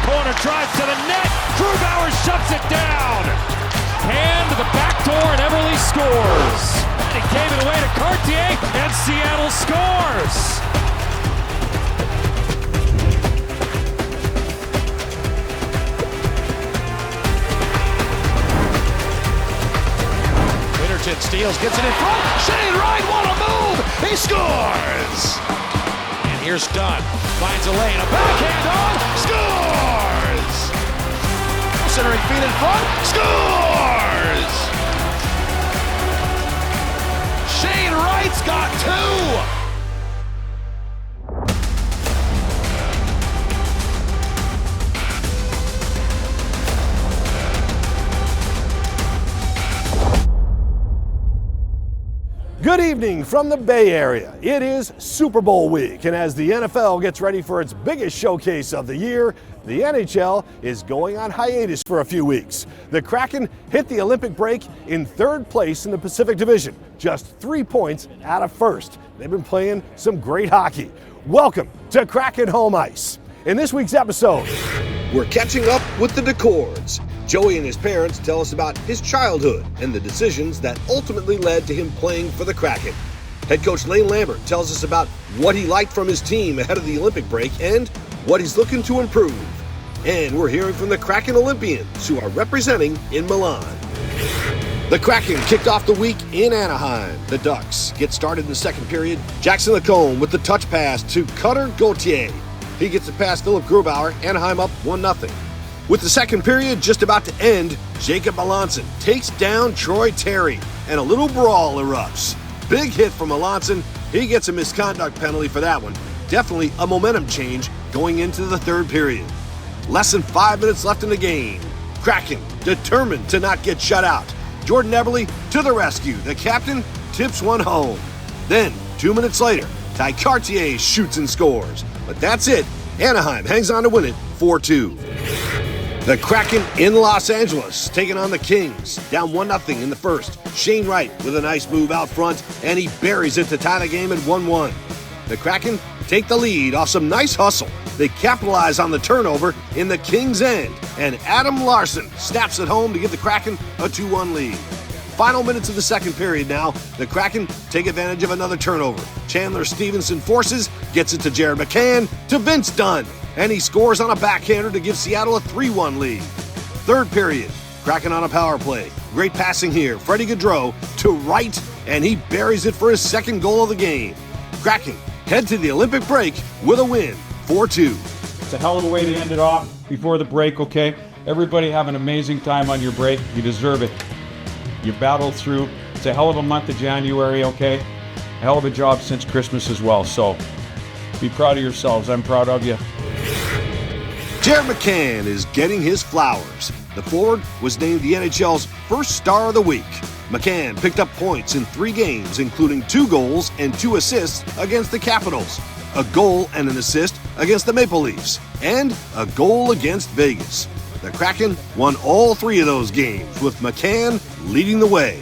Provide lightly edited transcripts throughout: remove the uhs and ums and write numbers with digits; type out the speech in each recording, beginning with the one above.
corner, drives to the net. Grubauer shuts it down. Hand to the back door, and Everly scores. And he gave it away to Cartier, and Seattle scores. Steals, gets it in front. Shane Wright, what a move! He scores! And here's Dunn. Finds a lane, a backhand on, scores! Centering feet in front, scores! Shane Wright's got two! Good evening from the Bay Area. It is Super Bowl week, and as the NFL gets ready for its biggest showcase of the year, the NHL is going on hiatus for a few weeks. The Kraken hit the Olympic break in third place in the Pacific Division, just 3 points out of first. They've been playing some great hockey. Welcome to kraken-home-ice. In this week's episode, we're catching up with the Decords. Joey and his parents tell us about his childhood and the decisions that ultimately led to him playing for the Kraken. Head coach Lane Lambert tells us about what he liked from his team ahead of the Olympic break and what he's looking to improve. And we're hearing from the Kraken Olympians who are representing in Milan. The Kraken kicked off the week in Anaheim. The Ducks get started in the second period. Jackson Lacombe with the touch pass to Cutter Gauthier. He gets it past Philip Grubauer. Anaheim up 1-0. With the second period just about to end, Jacob Melanson takes down Troy Terry, and a little brawl erupts. Big hit from Melanson. He gets a misconduct penalty for that one. Definitely a momentum change going into the third period. Less than 5 minutes left in the game. Kraken determined to not get shut out. Jordan Eberle to the rescue. The captain tips one home. Then, 2 minutes later, Ty Cartier shoots and scores. But that's it. Anaheim hangs on to win it 4-2. The Kraken in Los Angeles taking on the Kings, down 1-0 in the first. Shane Wright with a nice move out front, and he buries it to tie the game at 1-1. The Kraken take the lead off some nice hustle. They capitalize on the turnover in the Kings' end, and Adam Larson snaps it home to give the Kraken a 2-1 lead. Final minutes of the second period now, the Kraken take advantage of another turnover. Chandler Stevenson forces, gets it to Jared McCann, to Vince Dunn. And he scores on a backhander to give Seattle a 3-1 lead. Third period, Kraken on a power play. Great passing here. Freddie Gaudreau to Wright, and he buries it for his second goal of the game. Kraken head to the Olympic break with a win, 4-2. It's a hell of a way to end it off before the break, okay? Everybody have an amazing time on your break. You deserve it. You battled through. It's a hell of a month of January, okay? A hell of a job since Christmas as well, so be proud of yourselves. I'm proud of you. Jared McCann is getting his flowers. The forward was named the NHL's first star of the week. McCann picked up points in 3 games, including 2 goals and 2 assists against the Capitals, a goal and an assist against the Maple Leafs, and a goal against Vegas. The Kraken won all 3 of those games, with McCann leading the way.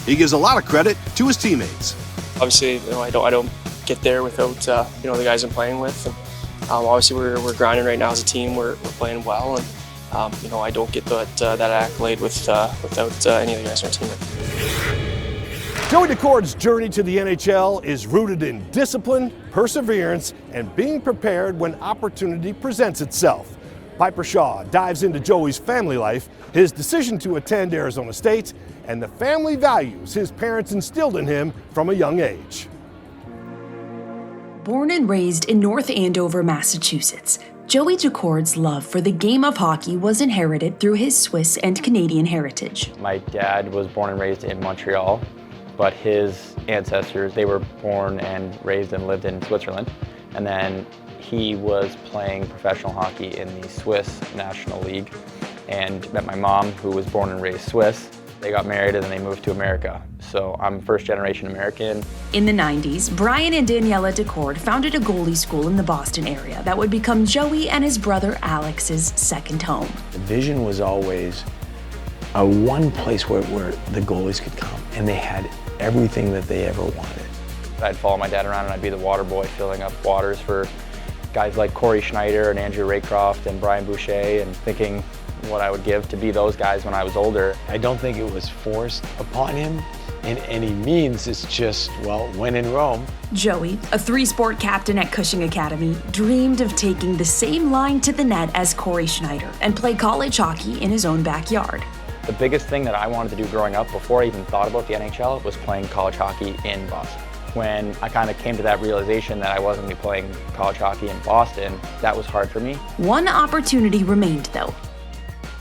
He gives a lot of credit to his teammates. Obviously, I don't get there without the guys I'm playing with. And, obviously, we're grinding right now as a team. We're playing well, and I don't get that accolade without any of the guys on our team. Joey Decord's journey to the NHL is rooted in discipline, perseverance, and being prepared when opportunity presents itself. Piper Shaw dives into Joey's family life, his decision to attend Arizona State, and the family values his parents instilled in him from a young age. Born and raised in North Andover, Massachusetts, Joey Decord's love for the game of hockey was inherited through his Swiss and Canadian heritage. My dad was born and raised in Montreal, but his ancestors, they were born and raised and lived in Switzerland. And then he was playing professional hockey in the Swiss National League and met my mom, who was born and raised Swiss. They got married and then they moved to America. So I'm first generation American. In the 90s, Brian and Daniela Decord founded a goalie school in the Boston area that would become Joey and his brother Alex's second home. The vision was always one place where the goalies could come, and they had everything that they ever wanted. I'd follow my dad around and I'd be the water boy, filling up waters for guys like Corey Schneider and Andrew Raycroft and Brian Boucher, and thinking what I would give to be those guys when I was older. I don't think it was forced upon him in any means. It's just, well, when in Rome. Joey, a three-sport captain at Cushing Academy, dreamed of taking the same line to the net as Corey Schneider and play college hockey in his own backyard. The biggest thing that I wanted to do growing up before I even thought about the NHL was playing college hockey in Boston. When I kind of came to that realization that I wasn't going to be playing college hockey in Boston, that was hard for me. One opportunity remained, though.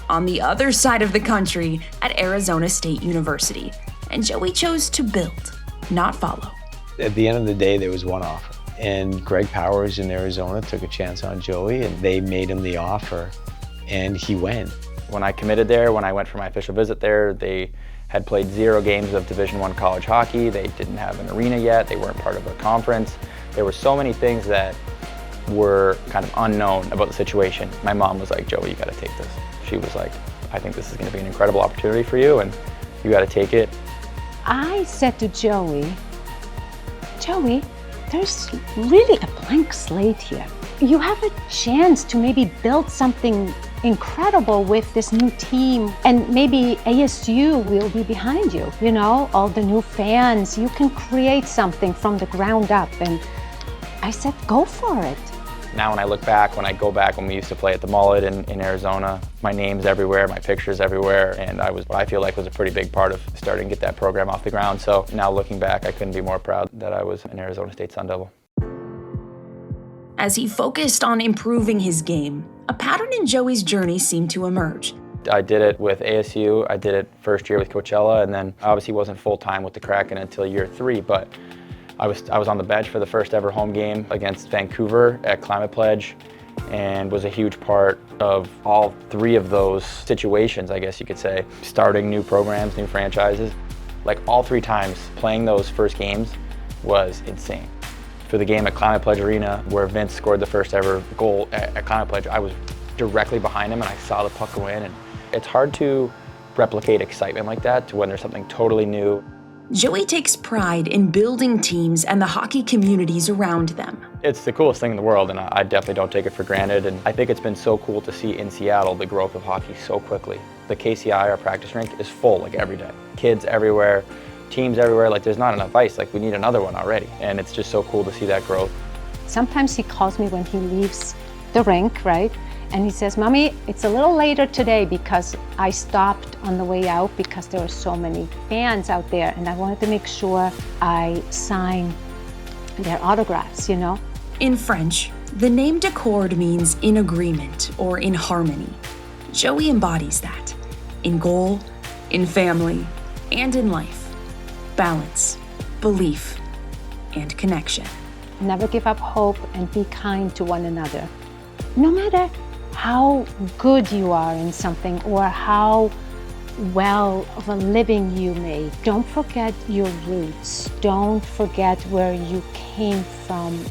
On the other side of the country at Arizona State University, and Joey chose to build, not follow. At the end of the day, there was one offer. And Greg Powers in Arizona took a chance on Joey, and they made him the offer, and he went. When I committed there, when I went for my official visit there, they had played 0 games of Division I college hockey. They didn't have an arena yet. They weren't part of a conference. There were so many things that were kind of unknown about the situation. My mom was like, Joey, you gotta take this. She was like, I think this is gonna be an incredible opportunity for you, and you gotta take it. I said to Joey, there's really a blank slate here. You have a chance to maybe build something incredible with this new team, and maybe ASU will be behind you, you know, all the new fans. You can create something from the ground up. And I said, go for it. Now when I look back, when I go back when we used to play at the Mullet in Arizona, my name's everywhere, my picture's everywhere, and I was what I feel like was a pretty big part of starting to get that program off the ground. So now looking back, I couldn't be more proud that I was an Arizona State Sun Devil. As he focused on improving his game, a pattern in Joey's journey seemed to emerge. I did it with ASU, I did it first year with Coachella, and then obviously wasn't full-time with the Kraken until year 3, but I was on the bench for the first ever home game against Vancouver at Climate Pledge, and was a huge part of all 3 of those situations, I guess you could say. Starting new programs, new franchises. Like all 3 times playing those first games was insane. For the game at Climate Pledge Arena, where Vince scored the first ever goal at Climate Pledge, I was directly behind him and I saw the puck go in. And it's hard to replicate excitement like that to when there's something totally new. Joey takes pride in building teams and the hockey communities around them. It's the coolest thing in the world, and I definitely don't take it for granted. And I think it's been so cool to see in Seattle the growth of hockey so quickly. The KCI, our practice rink, is full like every day. Kids everywhere, teams everywhere, like there's not enough ice, like we need another one already. And it's just so cool to see that growth. Sometimes he calls me when he leaves the rink, right? And he says, Mommy, it's a little later today because I stopped on the way out because there were so many fans out there and I wanted to make sure I sign their autographs, you know? In French, the name Decord means in agreement or in harmony. Joey embodies that in goal, in family, and in life. Balance, belief, and connection. Never give up hope and be kind to one another. No matter how good you are in something or how well of a living you made, don't forget your roots. Don't forget where you came from.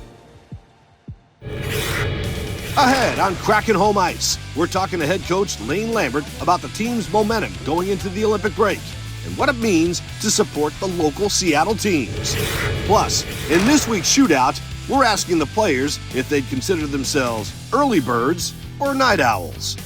Ahead on Kraken-home-ice, we're talking to head coach Lane Lambert about the team's momentum going into the Olympic break and what it means to support the local Seattle teams. Plus, in this week's shootout, we're asking the players if they'd consider themselves early birds or night owls.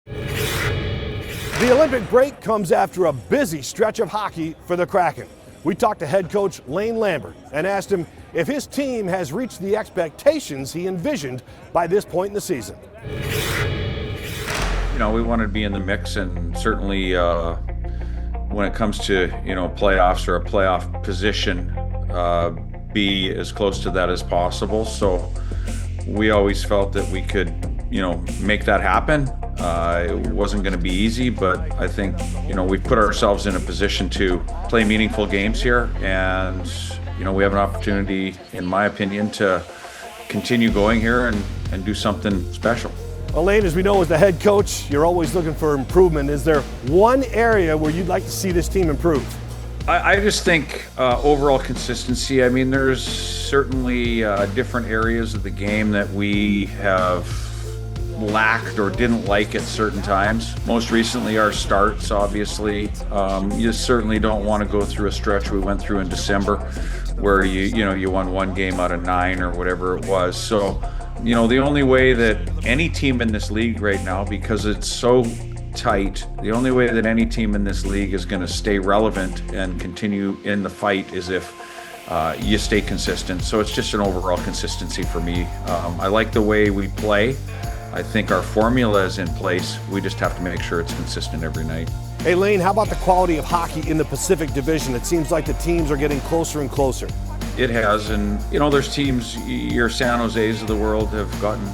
The Olympic break comes after a busy stretch of hockey for the Kraken. We talked to head coach Lane Lambert and asked him if his team has reached the expectations he envisioned by this point in the season. You know, we wanted to be in the mix, and certainly when it comes to, playoffs or a playoff position, be as close to that as possible. So we always felt that we could, make that happen. It wasn't going to be easy, but I think, we put ourselves in a position to play meaningful games here. And, we have an opportunity, in my opinion, to continue going here and do something special. Well, Lane, as we know, as the head coach, you're always looking for improvement. Is there one area where you'd like to see this team improve? I just think overall consistency. I mean, there's certainly different areas of the game that we have lacked or didn't like at certain times. Most recently, our starts, obviously. You certainly don't want to go through a stretch we went through in December where you won 1 game out of 9 or whatever it was. So, the only way that any team in this league right now, because it's so tight, the only way that any team in this league is going to stay relevant and continue in the fight is if you stay consistent. So it's just an overall consistency for me. I like the way we play. I think our formula is in place. We just have to make sure it's consistent every night. Hey Lane, how about the quality of hockey in the Pacific Division? It seems like the teams are getting closer and closer. It has, and there's teams, your San Jose's of the world have gotten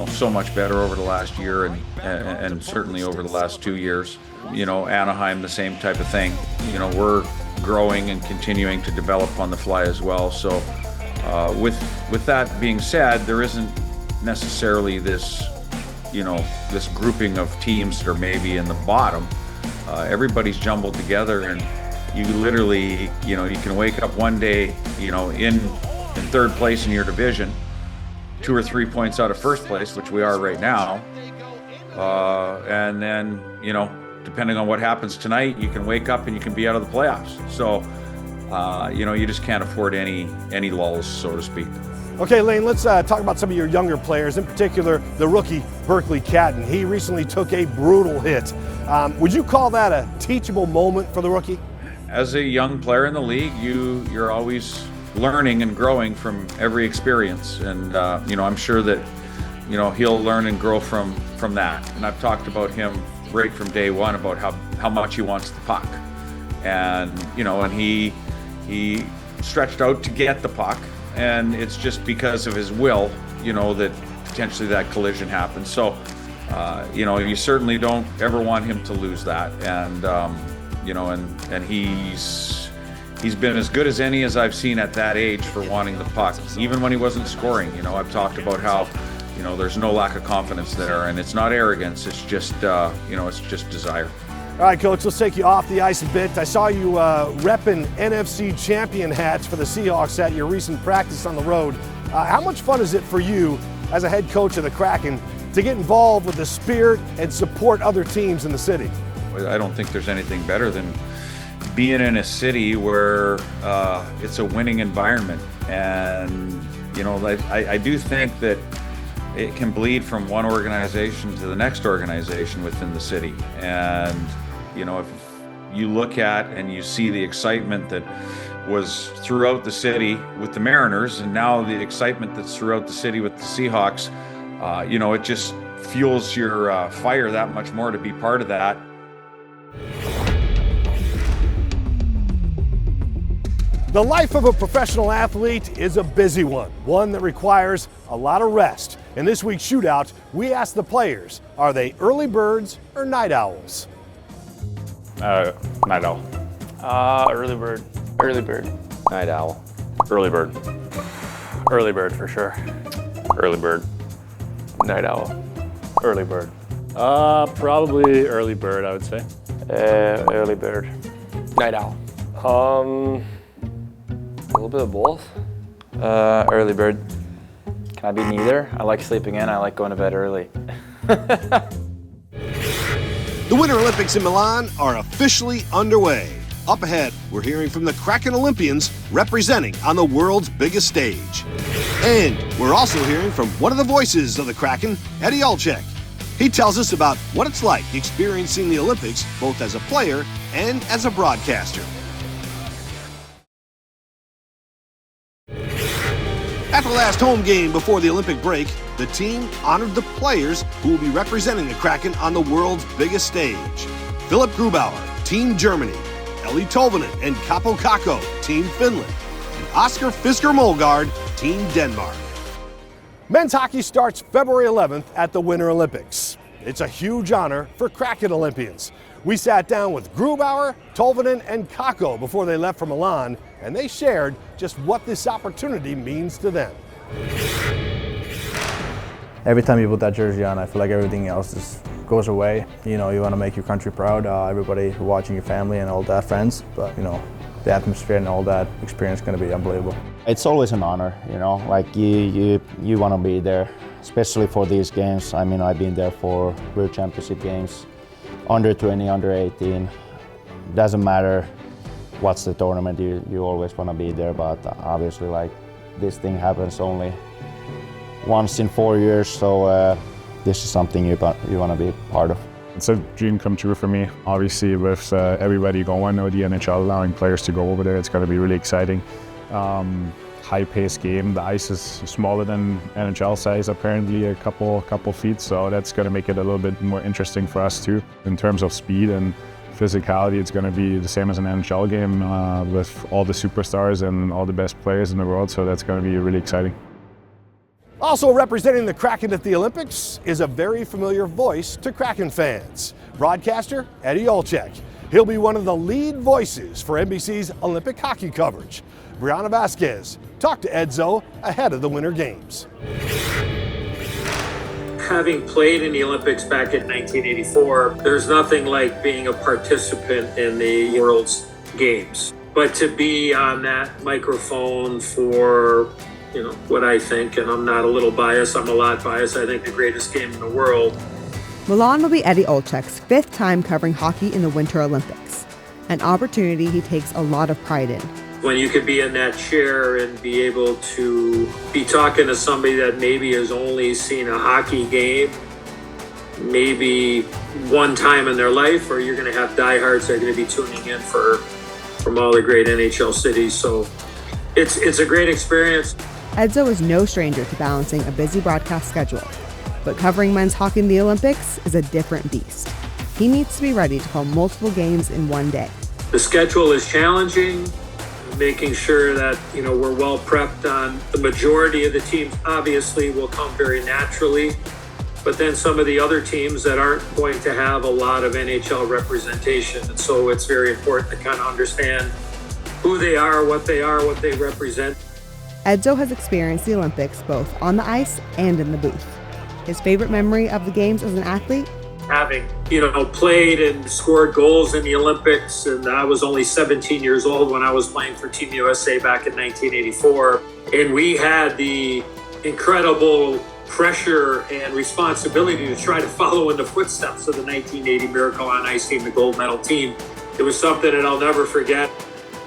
so much better over the last year and certainly over the last 2 years. Anaheim, the same type of thing. We're growing and continuing to develop on the fly as well. So with that being said, there isn't necessarily this grouping of teams that are maybe in the bottom. Everybody's jumbled together, and you literally, you can wake up one day, in third place in your division, 2 or 3 points out of first place, which we are right now. And then, depending on what happens tonight, you can wake up and you can be out of the playoffs. So, you just can't afford any lulls, so to speak. Okay, Lane, let's talk about some of your younger players, in particular the rookie Berkeley Catton. He recently took a brutal hit. Would you call that a teachable moment for the rookie? As a young player in the league, you're always learning and growing from every experience, and I'm sure that he'll learn and grow from that. And I've talked about him right from day one about how much he wants the puck, and and he stretched out to get the puck, and it's just because of his will that potentially that collision happened. So you certainly don't ever want him to lose that, and and he's been as good as any as I've seen at that age for wanting the puck, even when he wasn't scoring. I've talked about how there's no lack of confidence there, and it's not arrogance, it's just it's just desire. All right, Coach, let's take you off the ice a bit. I saw you repping NFC champion hats for the Seahawks at your recent practice on the road. How much fun is it for you as a head coach of the Kraken to get involved with the spirit and support other teams in the city? I don't think there's anything better than being in a city where it's a winning environment. And, I do think that it can bleed from one organization to the next organization within the city. And, if you look at and you see the excitement that was throughout the city with the Mariners, and now the excitement that's throughout the city with the Seahawks, it just fuels your fire that much more to be part of that. The life of a professional athlete is a busy one that requires a lot of rest. In this week's shootout, we asked the players, are they early birds or night owls? Night owl. Early bird. Early bird. Night owl. Early bird. Early bird for sure. Early bird. Night owl. Early bird. Probably early bird, I would say. Early bird. Night owl. A little bit of both. Early bird. Can I be neither? I like sleeping in, I like going to bed early. The Winter Olympics in Milan are officially underway. Up ahead, we're hearing from the Kraken Olympians representing on the world's biggest stage. And we're also hearing from one of the voices of the Kraken, Eddie Olczyk. He tells us about what it's like experiencing the Olympics both as a player and as a broadcaster. At the last home game before the Olympic break, the team honored the players who will be representing the Kraken on the world's biggest stage. Philip Grubauer, Team Germany, Eli Tolvanen and Kaapo Kakko, Team Finland, and Oscar Fisker-Molgaard, Team Denmark. Men's hockey starts February 11th at the Winter Olympics. It's a huge honor for Kraken Olympians. We sat down with Grubauer, Tolvanen, and Kakko before they left for Milan, and they shared just what this opportunity means to them. Every time you put that jersey on, I feel like everything else just goes away. You want to make your country proud, everybody watching, your family and all that, friends, but the atmosphere and all that experience is going to be unbelievable. It's always an honor, like you want to be there, especially for these games. I mean, I've been there for World Championship games, under 20, under 18, doesn't matter watch the tournament, you always want to be there, but obviously like this thing happens only once in 4 years, so this is something you want to be part of. It's a dream come true for me. Obviously with everybody going now, the NHL allowing players to go over there, it's going to be really exciting. High-paced game. The ice is smaller than NHL size, apparently a couple feet, so that's going to make it a little bit more interesting for us too. In terms of speed and physicality, it's going to be the same as an NHL game with all the superstars and all the best players in the world, so that's going to be really exciting. Also representing the Kraken at the Olympics is a very familiar voice to Kraken fans, broadcaster Eddie Olczyk. He'll be one of the lead voices for NBC's Olympic hockey coverage. Brianna Vasquez talked to Edzo ahead of the Winter Games. Having played in the Olympics back in 1984, there's nothing like being a participant in the World's Games. But to be on that microphone for, what I think, and I'm not a little biased, I'm a lot biased, I think the greatest game in the world. Milan will be Eddie Olczyk's 5th time covering hockey in the Winter Olympics, an opportunity he takes a lot of pride in. When you could be in that chair and be able to be talking to somebody that maybe has only seen a hockey game, maybe one time in their life, or you're going to have diehards that are going to be tuning in from all the great NHL cities. So it's a great experience. Edzo is no stranger to balancing a busy broadcast schedule, but covering men's hockey in the Olympics is a different beast. He needs to be ready to call multiple games in one day. The schedule is challenging. Making sure that we're well prepped on the majority of the teams obviously will come very naturally, but then some of the other teams that aren't going to have a lot of NHL representation, and so it's very important to kind of understand who they are, what they represent. Edzo has experienced the Olympics both on the ice and in the booth. His favorite memory of the games as an athlete? Having played and scored goals in the Olympics, and I was only 17 years old when I was playing for Team USA back in 1984, and we had the incredible pressure and responsibility to try to follow in the footsteps of the 1980 Miracle on Ice team, the gold medal team. It was something that I'll never forget.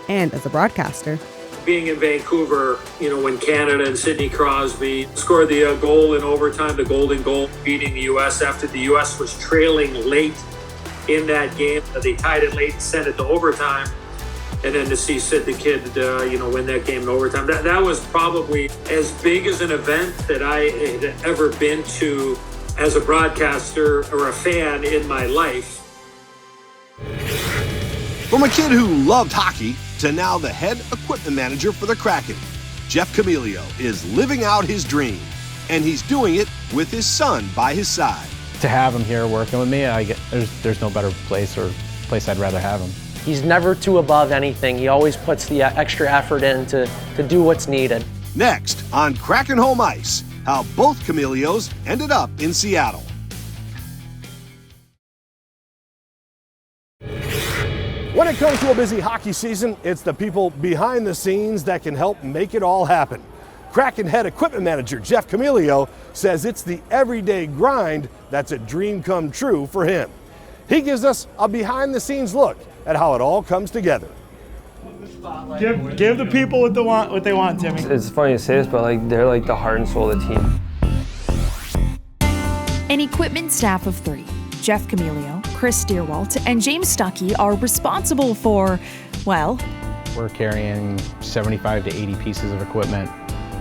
And as a broadcaster, being in Vancouver, when Canada and Sidney Crosby scored the goal in overtime, the golden goal, beating the U.S. after the U.S. was trailing late in that game. They tied it late and sent it to overtime. And then to see Sid the Kid, win that game in overtime. That was probably as big as an event that I had ever been to as a broadcaster or a fan in my life. From a kid who loved hockey to now the head equipment manager for the Kraken, Jeff Camilio is living out his dream, and he's doing it with his son by his side. To have him here working with me, there's no better place I'd rather have him. He's never too above anything. He always puts the extra effort in to do what's needed. Next on Kraken-home-ice, how both Camilios ended up in Seattle. When it comes to a busy hockey season, it's the people behind the scenes that can help make it all happen. Kraken head equipment manager Jeff Camilio says it's the everyday grind that's a dream come true for him. He gives us a behind the scenes look at how it all comes together. Give the people what they want, Timmy. It's funny to say this, but they're like the heart and soul of the team. An equipment staff of 3. Jeff Camilio, Chris Steerwalt, and James Stuckey are responsible for, well, we're carrying 75 to 80 pieces of equipment,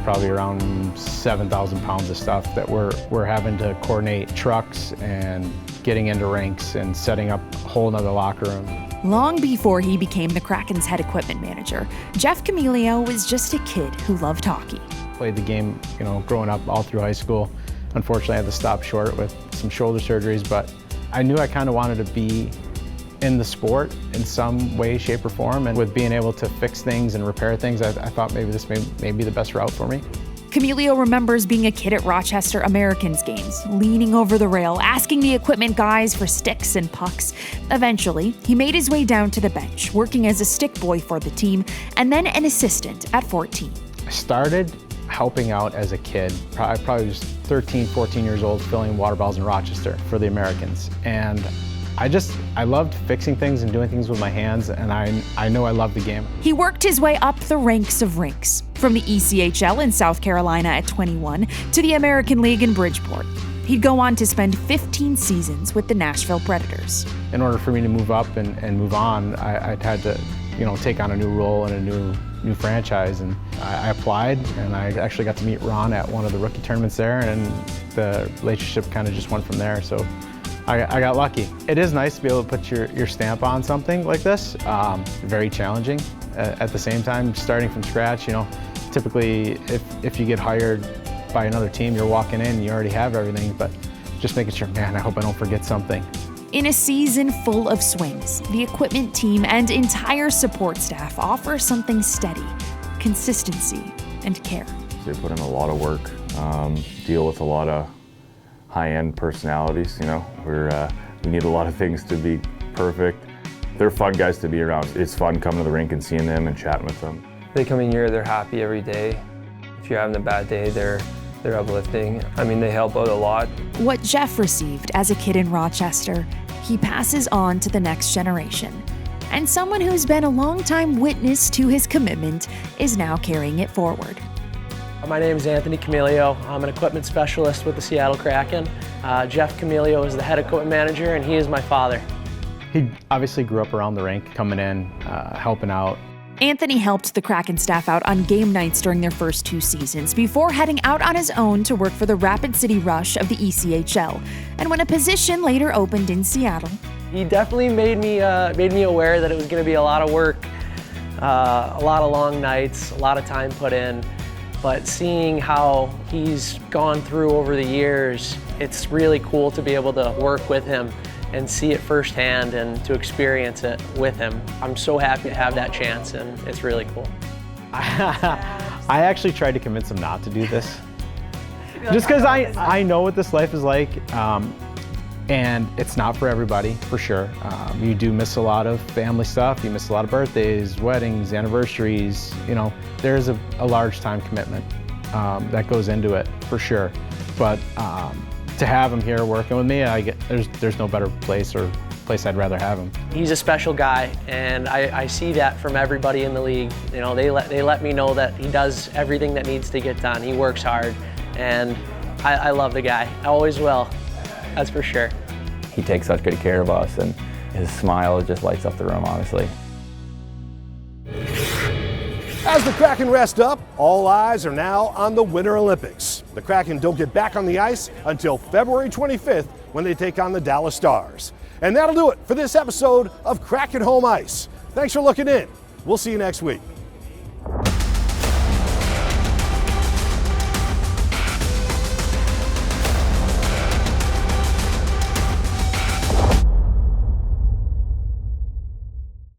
probably around 7,000 pounds of stuff that we're having to coordinate trucks and getting into rinks and setting up a whole nother locker room. Long before he became the Kraken's head equipment manager, Jeff Camilio was just a kid who loved hockey. Played the game, growing up all through high school. Unfortunately, I had to stop short with some shoulder surgeries, but I knew I kind of wanted to be in the sport in some way, shape, or form, and with being able to fix things and repair things, I thought maybe this may be the best route for me. Camilio remembers being a kid at Rochester Americans games, leaning over the rail, asking the equipment guys for sticks and pucks. Eventually, he made his way down to the bench, working as a stick boy for the team, and then an assistant at 14. I started helping out as a kid. I probably was 13, 14 years old, filling water bottles in Rochester for the Americans. And I loved fixing things and doing things with my hands, and I know I love the game. He worked his way up the ranks of rinks, from the ECHL in South Carolina at 21 to the American League in Bridgeport. He'd go on to spend 15 seasons with the Nashville Predators. In order for me to move up and move on, I'd had to, take on a new role in a new franchise, and I applied, and I actually got to meet Ron at one of the rookie tournaments there, and the relationship kind of just went from there. So I got lucky. It is nice to be able to put your stamp on something like this. Very challenging. At the same time, starting from scratch, typically if you get hired by another team, you're walking in and you already have everything, but just making sure, man, I hope I don't forget something. In a season full of swings, the equipment team and entire support staff offer something steady, consistency, and care. They put in a lot of work, deal with a lot of high-end personalities, we need a lot of things to be perfect. They're fun guys to be around. It's fun coming to the rink and seeing them and chatting with them. They come in here, they're happy every day. If you're having a bad day, they're uplifting. They help out a lot. What Jeff received as a kid in Rochester, he passes on to the next generation. And someone who's been a longtime witness to his commitment is now carrying it forward. My name is Anthony Camilio. I'm an equipment specialist with the Seattle Kraken. Jeff Camilio is the head equipment manager, and he is my father. He obviously grew up around the rink, coming in, helping out. Anthony helped the Kraken staff out on game nights during their first 2 seasons before heading out on his own to work for the Rapid City Rush of the ECHL. And when a position later opened in Seattle, He definitely made me aware that it was going to be a lot of work, a lot of long nights, a lot of time put in. But seeing how he's gone through over the years, it's really cool to be able to work with him and see it firsthand and to experience it with him. I'm so happy to have that chance, and it's really cool. I actually tried to convince him not to do this. Just because I know what this life is like, and it's not for everybody, for sure. You do miss a lot of family stuff, you miss a lot of birthdays, weddings, anniversaries, there's a large time commitment that goes into it, for sure. But to have him here working with me, there's no better place I'd rather have him. He's a special guy, and I see that from everybody in the league. They let me know that he does everything that needs to get done. He works hard, and I love the guy. I always will, that's for sure. He takes such good care of us, and his smile just lights up the room, honestly. As the Kraken rest up, all eyes are now on the Winter Olympics. The Kraken don't get back on the ice until February 25th when they take on the Dallas Stars. And that'll do it for this episode of Kraken-Home-Ice. Thanks for looking in. We'll see you next week.